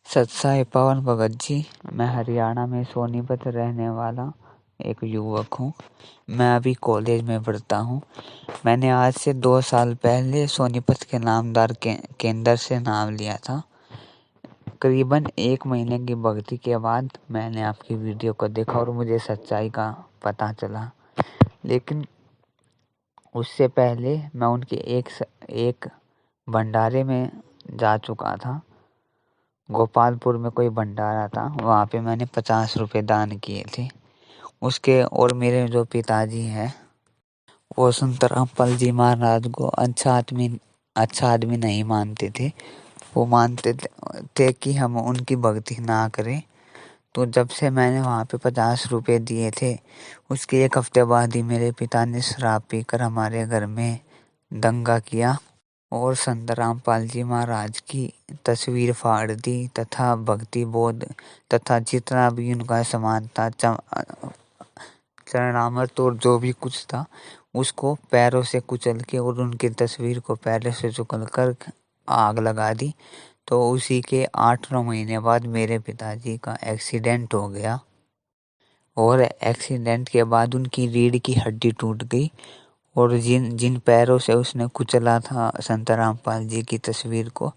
सत साई पवन भगत जी। मैं हरियाणा में सोनीपत रहने वाला एक युवक हूँ। मैं अभी कॉलेज में पढ़ता हूँ। मैंने आज से 2 साल पहले सोनीपत के नामदार केंद्र से नाम लिया था। करीबन 1 महीने की भक्ति के बाद मैंने आपकी वीडियो को देखा और मुझे सच्चाई का पता चला। लेकिन उससे पहले मैं उनके एक भंडारे में जा चुका था। गोपालपुर में कोई भंडारा था, वहाँ पे मैंने 50 रुपये दान किए थे उसके। और मेरे जो पिताजी हैं वो संतराम पाल जी महाराज को अच्छा आदमी नहीं मानते थे। वो मानते थे कि हम उनकी भक्ति ना करें। तो जब से मैंने वहाँ पे 50 रुपये दिए थे, उसके 1 हफ्ते बाद ही मेरे पिता ने शराब पीकर हमारे घर में दंगा किया और संत रामपाल जी महाराज की तस्वीर फाड़ दी तथा भक्ति बोध तथा जितना भी उनका सामान था, चरणामृत और जो भी कुछ था, उसको पैरों से कुचल के और उनकी तस्वीर को पैरों से कुचल कर आग लगा दी। तो उसी के 8-9 महीने बाद मेरे पिताजी का एक्सीडेंट हो गया और एक्सीडेंट के बाद उनकी रीढ़ की हड्डी टूट गई। और जिन पैरों से उसने कुचला था संत रामपाल जी की तस्वीर को,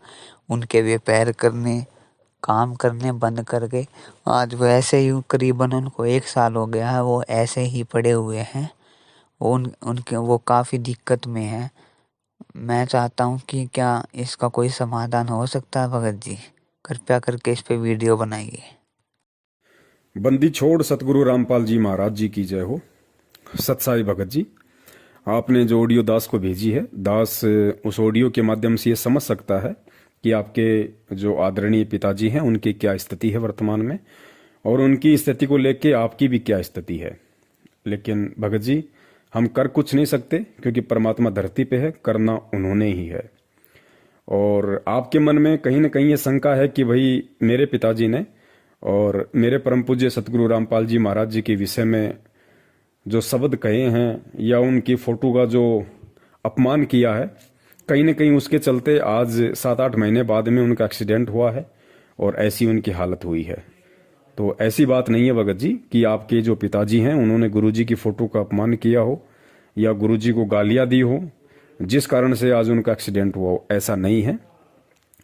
उनके वे पैर काम करने बंद कर गए। आज वो ऐसे ही करीबन उनको 1 साल हो गया है, वो ऐसे ही पड़े हुए हैं। वो काफ़ी दिक्कत में है। मैं चाहता हूँ कि क्या इसका कोई समाधान हो सकता है भगत जी? कृपया करके इस पे वीडियो बनाइए। बंदी छोड़ सतगुरु रामपाल जी महाराज जी की जय हो। सतसाई भगत जी, आपने जो ऑडियो दास को भेजी है, दास उस ऑडियो के माध्यम से ये समझ सकता है कि आपके जो आदरणीय पिताजी हैं उनकी क्या स्थिति है वर्तमान में, और उनकी स्थिति को लेके आपकी भी क्या स्थिति है। लेकिन भगत जी, हम कर कुछ नहीं सकते क्योंकि परमात्मा धरती पे है, करना उन्होंने ही है। और आपके मन में कहीं ना कहीं ये शंका है कि भाई मेरे पिताजी ने और मेरे परम पूज्य सतगुरु रामपाल जी महाराज जी के विषय में जो शब्द कहे हैं या उनकी फोटो का जो अपमान किया है, कहीं ना कहीं उसके चलते आज 7-8 महीने बाद में उनका एक्सीडेंट हुआ है और ऐसी उनकी हालत हुई है। तो ऐसी बात नहीं है भगत जी कि आपके जो पिताजी हैं उन्होंने गुरुजी की फोटो का अपमान किया हो या गुरुजी को गालियां दी हो जिस कारण से आज उनका एक्सीडेंट हुआ हो। ऐसा नहीं है।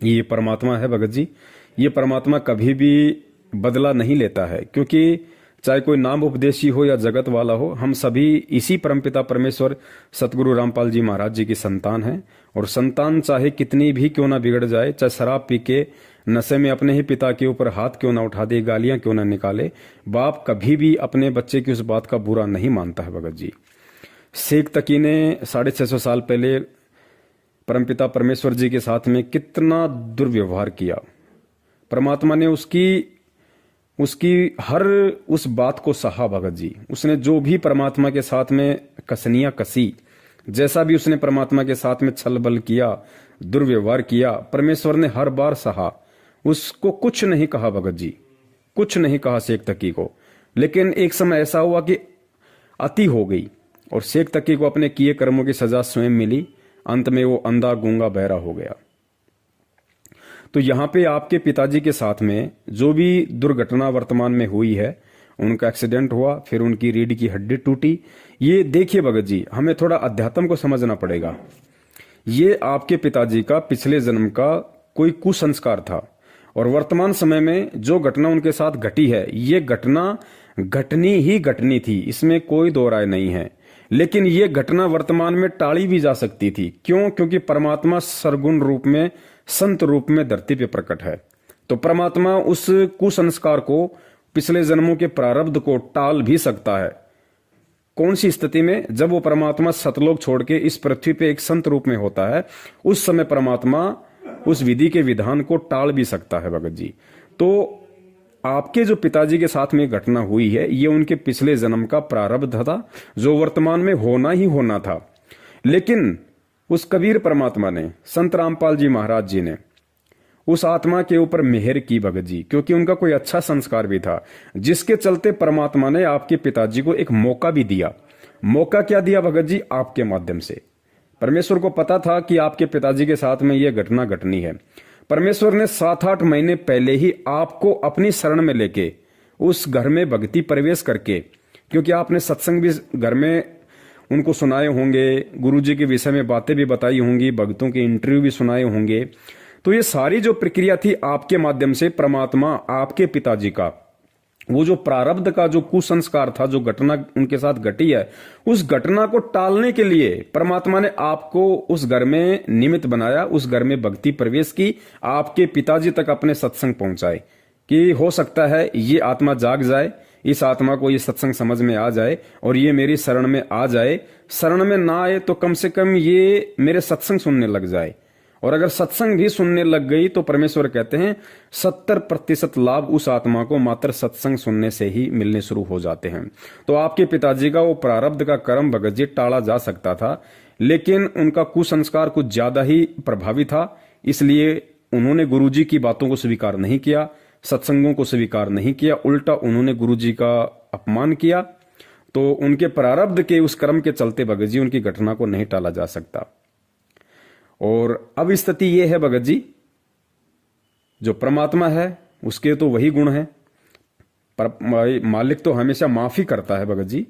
ये परमात्मा है भगत जी। ये परमात्मा कभी भी बदला नहीं लेता है, क्योंकि चाहे कोई नाम उपदेशी हो या जगत वाला हो, हम सभी इसी परमपिता परमेश्वर सतगुरु रामपाल जी महाराज जी की संतान हैं। और संतान चाहे कितनी भी क्यों ना बिगड़ जाए, चाहे शराब पी के नशे में अपने ही पिता के ऊपर हाथ क्यों ना उठा दे, गालियां क्यों ना निकाले, बाप कभी भी अपने बच्चे की उस बात का बुरा नहीं मानता है भगत जी। शेख तकी ने 650 साल पहले परमपिता परमेश्वर जी के साथ में कितना दुर्व्यवहार किया। परमात्मा ने उसकी हर उस बात को सहा भगत जी। उसने जो भी परमात्मा के साथ में कसनियां कसी, जैसा भी उसने परमात्मा के साथ में छल बल किया, दुर्व्यवहार किया, परमेश्वर ने हर बार सहा। उसको कुछ नहीं कहा भगत जी, कुछ नहीं कहा शेख तकी को। लेकिन एक समय ऐसा हुआ कि अति हो गई और शेख तकी को अपने किए कर्मों की सजा स्वयं मिली। अंत में वो अंधा गूंगा बहरा हो गया। तो यहाँ पे आपके पिताजी के साथ में जो भी दुर्घटना वर्तमान में हुई है, उनका एक्सीडेंट हुआ, फिर उनकी रीढ़ की हड्डी टूटी। ये देखिए भगत जी, हमें थोड़ा अध्यात्म को समझना पड़ेगा। ये आपके पिताजी का पिछले जन्म का कोई कुसंस्कार था और वर्तमान समय में जो घटना उनके साथ घटी है, ये घटना घटनी ही घटनी थी, इसमें कोई दो राय नहीं है। लेकिन ये घटना वर्तमान में टाली भी जा सकती थी। क्यों? क्योंकि परमात्मा सरगुण रूप में, संत रूप में धरती पे प्रकट है। तो परमात्मा उस कुसंस्कार को, पिछले जन्मों के प्रारब्ध को टाल भी सकता है। कौन सी स्थिति में? जब वो परमात्मा सतलोक छोड़ के इस पृथ्वी पे एक संत रूप में होता है, उस समय परमात्मा उस विधि के विधान को टाल भी सकता है भगत जी। तो आपके जो पिताजी के साथ में घटना हुई है, ये उनके पिछले जन्म का प्रारब्ध था जो वर्तमान में होना ही होना था। लेकिन उस कबीर परमात्मा ने, संत रामपाल जी महाराज जी ने उस आत्मा के ऊपर मेहर की भगत जी, क्योंकि उनका कोई अच्छा संस्कार भी था, जिसके चलते परमात्मा ने आपके पिताजी को एक मौका भी दिया। मौका क्या दिया भगत जी? आपके माध्यम से। परमेश्वर को पता था कि आपके पिताजी के साथ में यह घटना घटनी है। परमेश्वर ने 7-8 महीने पहले ही आपको अपनी शरण में लेके उस घर में भक्ति प्रवेश करके, क्योंकि आपने सत्संग भी घर में उनको सुनाए होंगे, गुरुजी के विषय में बातें भी बताई होंगी, भक्तों के इंटरव्यू भी सुनाए होंगे, तो ये सारी जो प्रक्रिया थी आपके माध्यम से परमात्मा आपके पिताजी का वो जो प्रारब्ध का जो कुसंस्कार था, जो घटना उनके साथ घटी है, उस घटना को टालने के लिए परमात्मा ने आपको उस घर में निमित्त बनाया, उस घर में भक्ति प्रवेश की, आपके पिताजी तक अपने सत्संग पहुंचाए कि हो सकता है ये आत्मा जाग जाए, इस आत्मा को ये सत्संग समझ में आ जाए और ये मेरी शरण में आ जाए। शरण में ना आए तो कम से कम ये मेरे सत्संग सुनने लग जाए, और अगर सत्संग भी सुनने लग गई तो परमेश्वर कहते हैं 70% लाभ उस आत्मा को मात्र सत्संग सुनने से ही मिलने शुरू हो जाते हैं। तो आपके पिताजी का वो प्रारब्ध का कर्म भगत जी टाला जा सकता था, लेकिन उनका कुसंस्कार कुछ ज्यादा ही प्रभावी था, इसलिए उन्होंने गुरुजी की बातों को स्वीकार नहीं किया, सत्संगों को स्वीकार नहीं किया, उल्टा उन्होंने गुरुजी का अपमान किया। तो उनके प्रारब्ध के उस कर्म के चलते भगत जी उनकी घटना को नहीं टाला जा सकता। और अब स्थिति यह है भगत जी, जो परमात्मा है उसके तो वही गुण है, पर मालिक तो हमेशा माफी करता है भगत जी।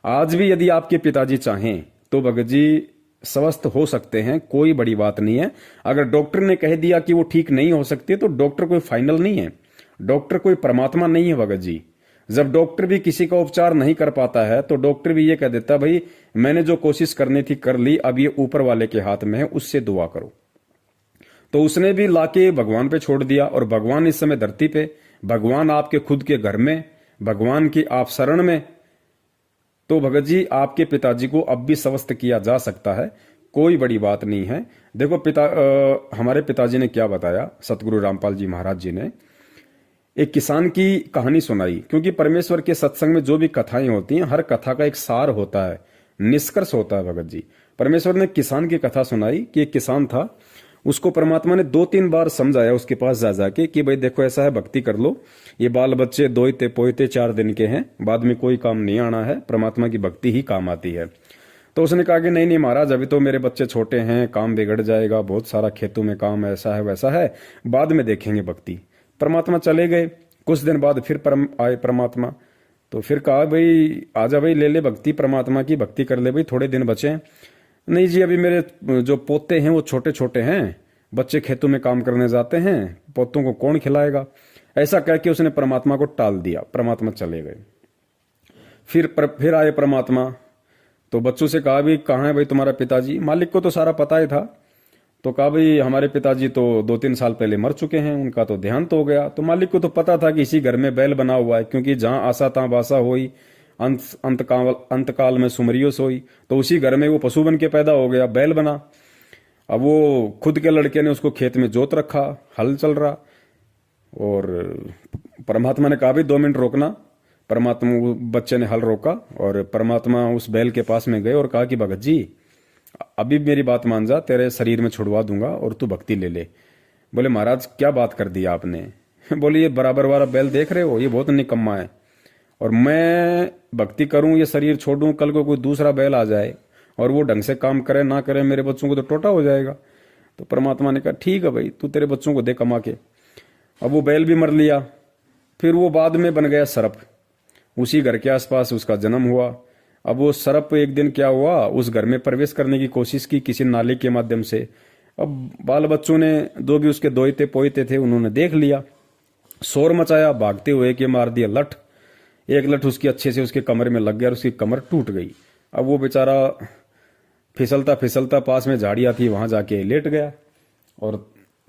आज भी यदि आपके पिताजी चाहें तो भगत जी स्वस्थ हो सकते हैं, कोई बड़ी बात नहीं है। अगर डॉक्टर ने कह दिया कि वो ठीक नहीं हो सकते तो डॉक्टर कोई फाइनल नहीं है, डॉक्टर कोई परमात्मा नहीं है भगत जी। जब डॉक्टर भी किसी का उपचार नहीं कर पाता है तो डॉक्टर भी ये कह देता भाई मैंने जो कोशिश करनी थी कर ली, अब ये ऊपर वाले के हाथ में है, उससे दुआ करो। तो उसने भी लाके भगवान पे छोड़ दिया, और भगवान इस समय धरती पे, भगवान आपके खुद के घर में, भगवान की आप शरण में। तो भगत जी आपके पिताजी को अब भी स्वस्थ किया जा सकता है, कोई बड़ी बात नहीं है। देखो हमारे पिताजी ने क्या बताया, सतगुरु रामपाल जी महाराज जी ने एक किसान की कहानी सुनाई, क्योंकि परमेश्वर के सत्संग में जो भी कथाएं होती हैं हर कथा का एक सार होता है, निष्कर्ष होता है भगत जी। परमेश्वर ने किसान की कथा सुनाई कि एक किसान था, उसको परमात्मा ने 2-3 बार समझाया उसके पास जा जाके कि भाई देखो ऐसा है, भक्ति कर लो, ये बाल बच्चे दोइते पोइते 4 दिन के हैं, बाद में कोई काम नहीं आना है, परमात्मा की भक्ति ही काम आती है। तो उसने कहा कि नहीं नहीं महाराज, अभी तो मेरे बच्चे छोटे हैं, काम बिगड़ जाएगा, बहुत सारा खेतों में काम, ऐसा है वैसा है, बाद में देखेंगे भक्ति। परमात्मा चले गए, कुछ दिन बाद फिर आए परमात्मा, तो फिर कहा भाई आजा भाई, ले ले भक्ति, परमात्मा की भक्ति कर ले भाई, थोड़े दिन बचे हैं। नहीं जी, अभी मेरे जो पोते हैं वो छोटे छोटे हैं, बच्चे खेतों में काम करने जाते हैं, पोतों को कौन खिलाएगा। ऐसा कह के उसने परमात्मा को टाल दिया, परमात्मा चले गए। फिर आए परमात्मा, तो बच्चों से कहा भी कहाँ है भाई तुम्हारा पिताजी। मालिक को तो सारा पता ही था, तो कहा भाई हमारे पिताजी तो 2-3 साल पहले मर चुके हैं, उनका तो देहांत हो गया। तो मालिक को तो पता था कि इसी घर में बैल बना हुआ है, क्योंकि जहां आशा तहां बासा हुई, अंतकाल में सुमरियो सोई, तो उसी घर में वो पशु बन के पैदा हो गया, बैल बना। अब वो खुद के लड़के ने उसको खेत में जोत रखा, हल चल रहा, और परमात्मा ने कहा भी 2 मिनट रोकना। परमात्मा, बच्चे ने हल रोका और परमात्मा उस बैल के पास में गए और कहा कि भगत जी अभी मेरी बात मान जा, तेरे शरीर में छुड़वा दूंगा और तू भक्ति ले ले। बोले महाराज क्या बात कर दी आपने। बोले ये बराबर वाला बैल देख रहे हो, ये बहुत निकम्मा है, और मैं भक्ति करूं, ये शरीर छोड़ूं, कल को कोई दूसरा बैल आ जाए और वो ढंग से काम करे ना करे, मेरे बच्चों को तो टोटा हो जाएगा। तो परमात्मा ने कहा ठीक है भाई, तू तेरे बच्चों को दे कमा के। अब वो बैल भी मर लिया। फिर वो बाद में बन गया सर्प, उसी घर के आसपास उसका जन्म हुआ। अब वो सर्प एक दिन क्या हुआ, उस घर में प्रवेश करने की कोशिश की किसी नाली के माध्यम से। अब बाल बच्चों ने, जो भी उसके दोइते पोइते थे, उन्होंने देख लिया, शोर मचाया, भागते हुए के मार दिया लठ। एक लठ उसकी अच्छे से उसके कमर में लग गया और उसकी कमर टूट गई। अब वो बेचारा फिसलता फिसलता पास में झाड़ियां थी, वहां जाके लेट गया और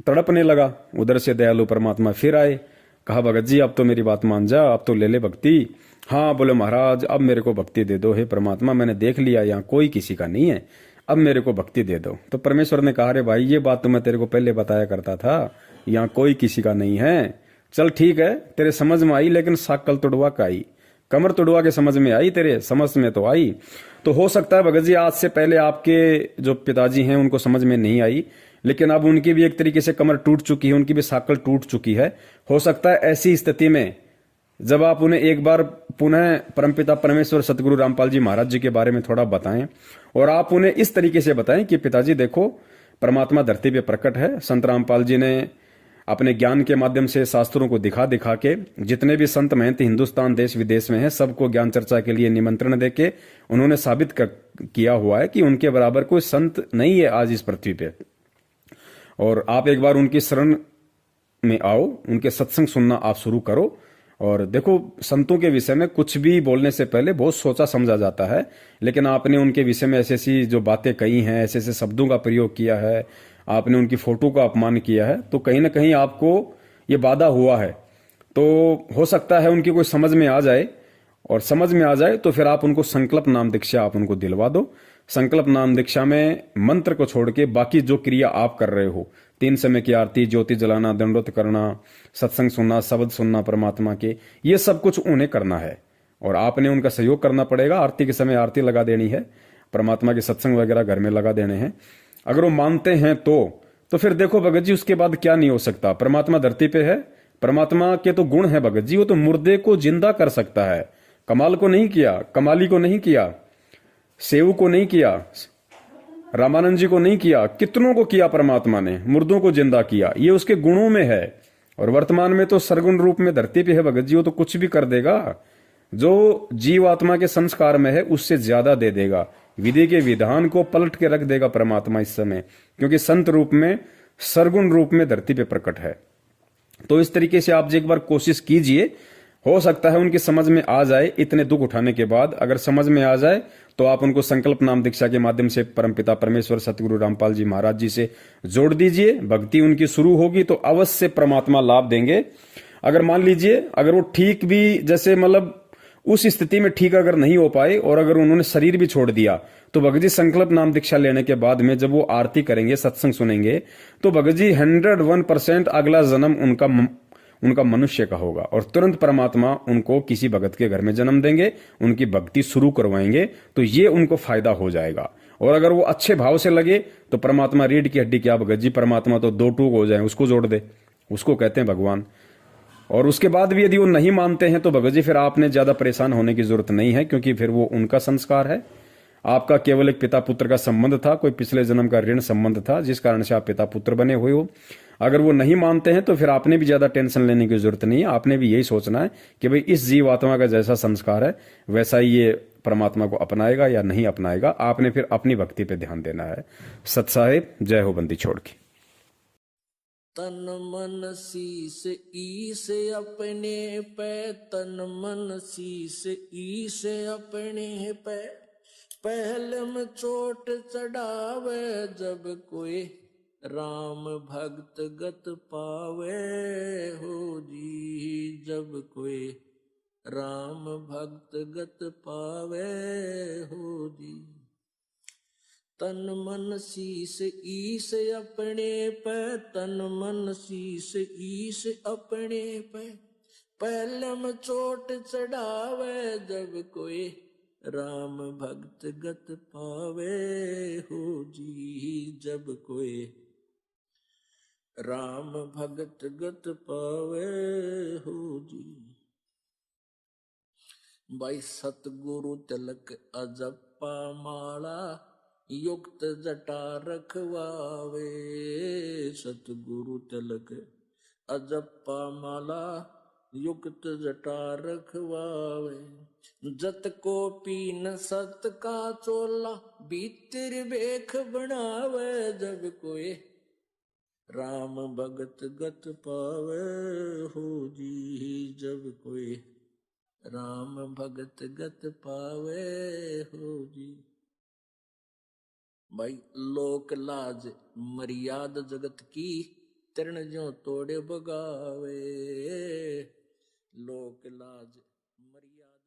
तड़पने लगा। उधर से दयालु परमात्मा फिर आए, कहा भगत जी अब तो मेरी बात मान जा, अब तो ले ले भक्ति। हाँ बोले महाराज अब मेरे को भक्ति दे दो, हे परमात्मा मैंने देख लिया यहाँ कोई किसी का नहीं है, अब मेरे को भक्ति दे दो। तो परमेश्वर ने कहा रे भाई ये बात तो मैं तेरे को पहले बताया करता था, यहाँ कोई किसी का नहीं है। चल ठीक है, तेरे समझ में आई, लेकिन साकल तुड़वा का आई, कमर तुड़वा के समझ में आई, तेरे समझ में तो आई। तो हो सकता है भगत जी आज से पहले आपके जो पिताजी हैं उनको समझ में नहीं आई, लेकिन अब उनकी भी एक तरीके से कमर टूट चुकी है, उनकी भी साकल टूट चुकी है। हो सकता है ऐसी स्थिति में जब आप उन्हें एक बार पुनः परमपिता परमेश्वर सतगुरु रामपाल जी महाराज जी के बारे में थोड़ा बताएं, और आप उन्हें इस तरीके से बताएं कि पिताजी देखो परमात्मा धरती पे प्रकट है, संत रामपाल जी ने अपने ज्ञान के माध्यम से शास्त्रों को दिखा दिखा के जितने भी संत महंत हिंदुस्तान देश विदेश में हैं सबको ज्ञान चर्चा के लिए निमंत्रण देके उन्होंने किया हुआ है कि उनके बराबर कोई संत नहीं है आज इस पृथ्वी पे। और आप एक बार उनकी शरण में आओ, उनके सत्संग सुनना आप शुरू करो। और देखो, संतों के विषय में कुछ भी बोलने से पहले बहुत सोचा समझा जाता है, लेकिन आपने उनके विषय में ऐसी ऐसी जो बातें कही हैं, ऐसे ऐसे शब्दों का प्रयोग किया है, आपने उनकी फोटो का अपमान किया है, तो कहीं ना कहीं आपको ये बाधा हुआ है। तो हो सकता है उनकी कोई समझ में आ जाए, और समझ में आ जाए तो फिर आप उनको संकल्प नाम दीक्षा आप उनको दिलवा दो। संकल्प नाम दीक्षा में मंत्र को छोड़ के बाकी जो क्रिया आप कर रहे हो, 3 समय की आरती, ज्योति जलाना, दंडोत करना, सत्संग सुनना, शब्द सुनना परमात्मा के, ये सब कुछ उन्हें करना है और आपने उनका सहयोग करना पड़ेगा। आरती के समय आरती लगा देनी है, परमात्मा के सत्संग वगैरह घर में लगा देने हैं। अगर वो मानते हैं तो फिर देखो भगत जी, उसके बाद क्या नहीं हो सकता। परमात्मा धरती पे है, परमात्मा के तो गुण है भगत जी, वो तो मुर्दे को जिंदा कर सकता है। कमाल को नहीं किया, कमाली को नहीं किया, सेव को नहीं किया, रामानंद जी को नहीं किया, कितनों को किया परमात्मा ने, मुर्दों को जिंदा किया। ये उसके गुणों में है। और वर्तमान में तो सरगुण रूप में धरती पे है भगत जी, वो तो कुछ भी कर देगा। जो जीव आत्मा के संस्कार में है उससे ज्यादा दे देगा। विधि के विधान को पलट के रख देगा परमात्मा इस समय, क्योंकि संत रूप में, सरगुण रूप में धरती पे प्रकट है। तो इस तरीके से आप एक बार कोशिश कीजिए, हो सकता है उनकी समझ में आ जाए। इतने दुख उठाने के बाद अगर समझ में आ जाए तो आप उनको संकल्प नाम दीक्षा के माध्यम से परमपिता परमेश्वर सतगुरु रामपाल जी महाराज जी से जोड़ दीजिए। भक्ति उनकी शुरू होगी तो अवश्य परमात्मा लाभ देंगे। अगर मान लीजिए, अगर वो ठीक भी, जैसे मतलब उस स्थिति में ठीक अगर नहीं हो पाए और अगर उन्होंने शरीर भी छोड़ दिया, तो भगत जी संकल्प नाम दीक्षा लेने के बाद में जब वो आरती करेंगे, सत्संग सुनेंगे, तो भगत जी 101% अगला जन्म उनका मनुष्य का होगा और तुरंत परमात्मा उनको किसी भगत के घर में जन्म देंगे, उनकी भक्ति शुरू करवाएंगे। तो ये उनको फायदा हो जाएगा। और अगर वो अच्छे भाव से लगे तो परमात्मा रीढ़ की हड्डी क्या भगत जी, परमात्मा तो 2 टूक हो जाए उसको जोड़ दे, उसको कहते हैं भगवान। और उसके बाद भी यदि वो नहीं मानते हैं तो भगत जी फिर आपने ज्यादा परेशान होने की जरूरत नहीं है, क्योंकि फिर वो उनका संस्कार है। आपका केवल एक पिता पुत्र का संबंध था, कोई पिछले जन्म का ऋण संबंध था जिस कारण से आप पिता पुत्र बने हुए हो। अगर वो नहीं मानते हैं तो फिर आपने भी ज्यादा टेंशन लेने की जरूरत नहीं है। आपने भी यही सोचना है कि भाई इस जीव आत्मा का जैसा संस्कार है वैसा ही ये परमात्मा को अपनाएगा या नहीं अपनाएगा। आपने फिर अपनी भक्ति पे ध्यान देना है। सत साहेब, जय हो बंदी छोड़ के। तन मन शीस ईस अपने पे, तन मन शीस ईस अपने पे, पहले में चोट चढ़ावे जब कोई राम भक्त गत पावे हो जी, जब कोई राम भक्त गत पावे हो जी। तन मन शीस ईस अपने पे, तन मन शीस ईस अपने पे, पहले में चोट चढ़ावे जब कोई राम भक्त गत पावे हो जी, जब कोई राम भक्त गत पावे हो जी। भाई सतगुरु तिलक अजप्पा माला, युक्त जटा रखवावे, सतगुरु तिलक अजप्पा माला, युक्त जटा रखवावे। जत को पीन सत का चोला, भीतर बेख बनावे जब कोई राम भगत गत पावे हो जी, जब कोई राम भगत गत पावे हो जी। भाई लोक लाज मर्याद जगत की, तृण जो तोड़े बगावे, लोक लाज मर्यादा।